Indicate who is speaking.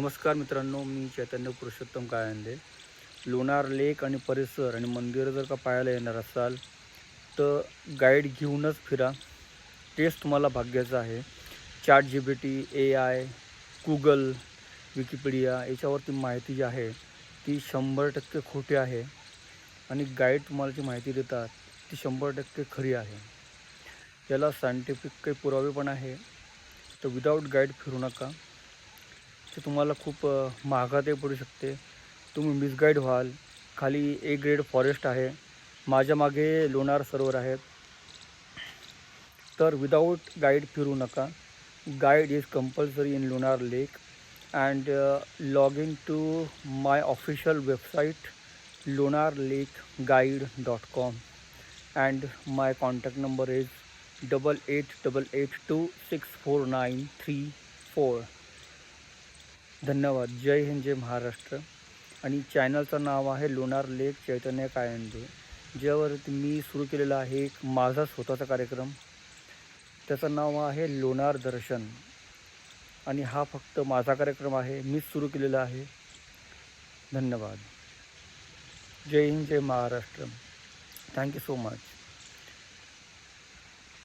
Speaker 1: नमस्कार मित्रांनो, मी चैतन्य पुरुषोत्तम काळंदे. लोणार लेक आणि परिसर आणि मंदिरं जर का पाहायला येणार असाल तर गाईड घेऊनच फिरा. तेच तुम्हाला भाग्याचं आहे. ChatGPT, AI, Google, विकिपीडिया याच्यावरती माहिती जी आहे ती 100% खोटी आहे आणि गाईड तुम्हाला जी माहिती देतात ती 100% खरी आहे. याला सायंटिफिक काही पुरावे पण आहे. तर विदाऊट गाईड फिरू नका. ते तुम्हाला खूप महागातही पडू शकते. तुम्ही मिसगाईड व्हाल. खाली ए ग्रेड फॉरेस्ट आहे, माझ्या मागे लोणार सरोवर आहेत. तर विदाऊट गाईड फिरू नका. Guide is compulsory in Lonar lake and log in to my official website lonarlakeguide.com and my contact number is 8888264934. धन्यवाद. जय हिंद, जय महाराष्ट्र. आणि चॅनलचं नाव आहे लोणार लेक चैतन्य काळंदे, ज्यावरती मी सुरू केलेला आहे एक माझा स्वतःचा कार्यक्रम. त्याचं नाव आहे लोणार दर्शन आणि हा फक्त माझा कार्यक्रम आहे, मीच सुरू केलेला आहे. धन्यवाद. जय हिंद, जय महाराष्ट्र. Thank you so much.